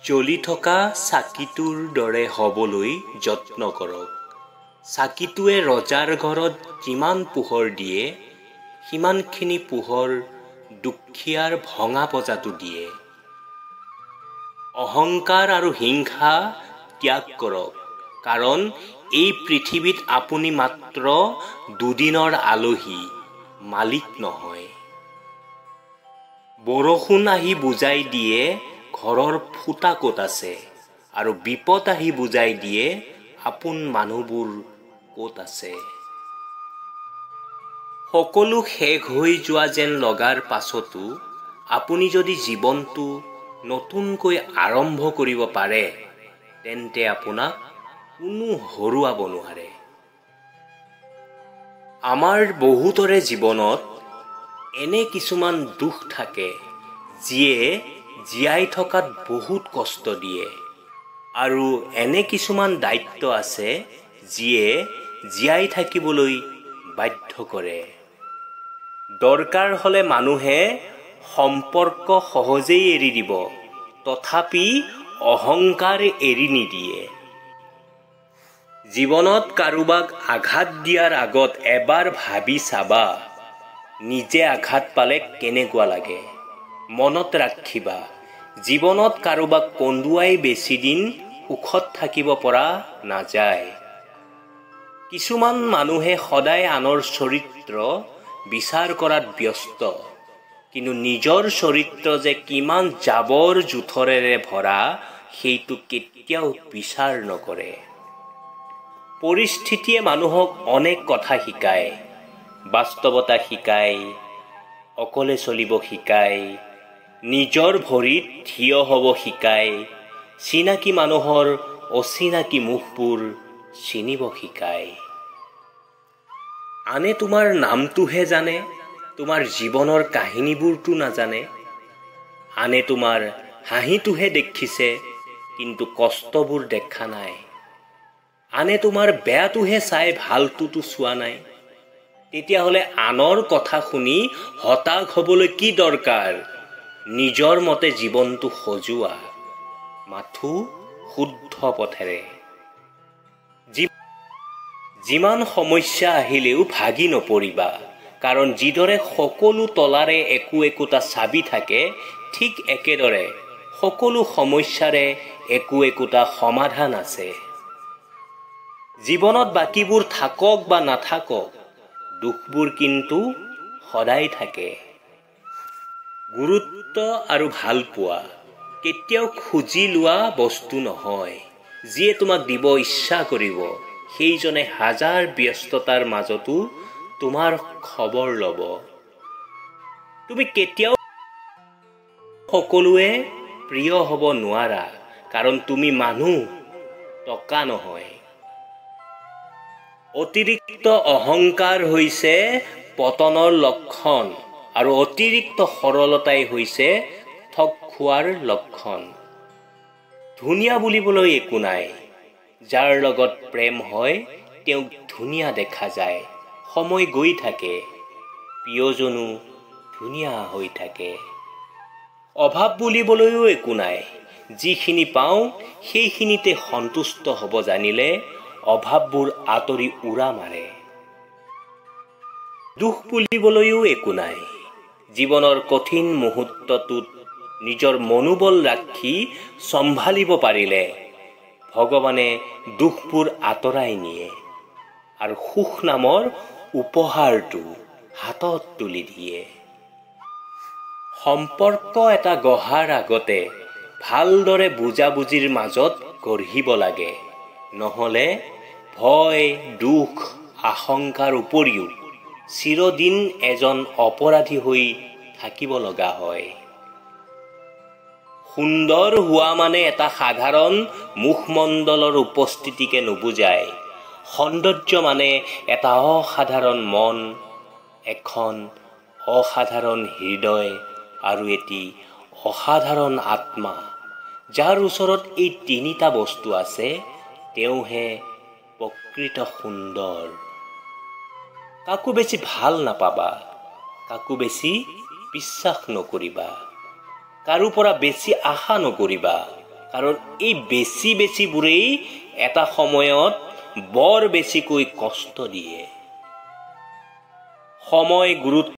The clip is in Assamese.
জ্বলি থকা চাকিটোৰ দৰে হ'বলৈ যত্ন কৰক। চাকিটোৱে ৰজাৰ ঘৰত যিমান পোহৰ দিয়ে, সিমানখিনি পোহৰ দুখীয়াৰ ভঙা পজাটো দিয়ে। অহংকাৰ আৰু হিংসা ত্যাগ কৰক, কাৰণ এই পৃথিৱীত আপুনি মাত্ৰ দুদিনৰ আলহী, মালিক নহয়। বৰষুণ আহি বুজাই দিয়ে ঘৰৰ ফুটা ক'ত আছে, আৰু বিপদ আহি বুজাই দিয়ে আপোন মানুহবোৰ ক'ত আছে। সকলো শেষ হৈ যোৱা যেন লগাৰ পাছতো আপুনি যদি জীৱনটো নতুনকৈ আৰম্ভ কৰিব পাৰে, তেন্তে আপোনাক কোনো হৰুৱাব নোৱাৰে। আমাৰ বহুতৰে জীৱনত এনে কিছুমান দুখ থাকে যিয়ে জীয়াই থকাত বহুত কষ্ট দিয়ে, আৰু এনে কিছুমান দায়িত্ব আছে যিয়ে জীয়াই থাকিবলৈ বাধ্য কৰে। দৰকাৰ হ'লে মানুহে সম্পৰ্ক সহজেই এৰি দিব, তথাপি অহংকাৰ এৰি নিদিয়ে। জীৱনত কাৰোবাক আঘাত দিয়াৰ আগত এবাৰ ভাবি চাবা, নিজে আঘাত পালে কেনেকুৱা লাগে। মনত ৰাখিবা, জীৱনত কাৰোবাক কন্দুৱাই বেছি দিন সুখত থাকিব পৰা নাযায়। কিছুমান মানুহে সদায় আনৰ চৰিত্ৰ বিচাৰ কৰাত ব্যস্ত, কিন্তু নিজৰ চৰিত্ৰ যে কিমান জাবৰ জোথৰেৰে ভৰা সেইটো কেতিয়াও বিচাৰ নকৰে। পৰিস্থিতিয়ে মানুহক অনেক কথা শিকায়। বাস্তৱতা শিকায়, অকলে চলিব শিকায়, নিজৰ ভৰিত থিয় হ'ব শিকায়, চিনাকি মানুহৰ অচিনাকি মুখবোৰ চিনিব শিকায়। আনে তোমাৰ নামটোহে জানে, তোমাৰ জীৱনৰ কাহিনীবোৰতো নাজানে। আনে তোমাৰ হাঁহিটোহে দেখিছে, কিন্তু কষ্টবোৰ দেখা নাই। আনে তোমাৰ বেয়াটোহে চাই, ভালটোতো চোৱা নাই। তেতিয়াহ'লে আনৰ কথা শুনি হতাশ হ'বলৈ কি দৰকাৰ? নিজৰ মতে জীৱনটো সজোৱা, মাথো শুদ্ধ পথেৰে। যিমান সমস্যা আহিলেও ভাগি নপৰিবা, কাৰণ যিদৰে সকলো তলাৰে একো একোটা চাবি থাকে, ঠিক একেদৰে সকলো সমস্যাৰে একো একোটা সমাধান আছে। জীৱনত বাকীবোৰ থাকক বা নাথাকক, দুখবোৰ কিন্তু সদায় থাকে। গুৰুত্ব আৰু ভাল পোৱা কেতিয়াও খুজি লোৱা বস্তু নহয়। যিয়ে তোমাক দিব ইচ্ছা কৰিব, সেইজনে হাজাৰ ব্যস্ততাৰ মাজতো তোমাৰ খবৰ ল'ব। তুমি কেতিয়াও সকলোৱে প্ৰিয় হ'ব নোৱাৰা, কাৰণ তুমি মানুহ, টকা নহয়। অতিৰিক্ত অহংকাৰ হৈছে পতনৰ লক্ষণ, আৰু অতিৰিক্ত সৰলতাই হৈছে ঠগ খোৱাৰ লক্ষণ। ধুনীয়া বুলিবলৈ একো নাই। যাৰ লগত প্ৰেম হয় তেওঁক ধুনীয়া দেখা যায়। সময় গৈ থাকে, প্ৰিয়জনো ধুনীয়া হৈ থাকে। অভাৱ বুলিবলৈও একো নাই। যিখিনি পাওঁ সেইখিনিতে সন্তুষ্ট হ'ব জানিলে অভাৱবোৰ আঁতৰি উৰা মাৰে। দুখ বুলিবলৈও একো নাই। জীৱনৰ কঠিন মুহূৰ্তটোত নিজৰ মনোবল ৰাখি চম্ভালিব পাৰিলে ভগৱানে দুখবোৰ আঁতৰাই নিয়ে, আৰু সুখ নামৰ উপহাৰটো হাতত তুলি দিয়ে। সম্পৰ্ক এটা গঢ়াৰ আগতে ভালদৰে বুজাবুজিৰ মাজত গঢ়িব লাগে, নহ'লে ভয়, দুখ, আশংকাৰ উপৰিও চিৰদিন এজন অপৰাধী হৈ থাকিব লগা হয়। সুন্দৰ হোৱা মানে এটা সাধাৰণ মুখমণ্ডলৰ উপস্থিতিকে নুবুজায়। সৌন্দৰ্য মানে এটা অসাধাৰণ মন, এখন অসাধাৰণ হৃদয়, আৰু এটি অসাধাৰণ আত্মা। যাৰ ওচৰত এই তিনিটা বস্তু আছে, তেওঁহে প্ৰকৃত সুন্দৰ। কাকো বেছি ভাল নাপাবা, কাকো বেছি বিশ্বাস নকৰিবা, কাৰো পৰা বেছি আশা নকৰিবা, কাৰণ এই বেছিবোৰেই এটা সময়ত বৰ বেছিকৈ কষ্ট দিয়ে। সময় গুৰুত্ব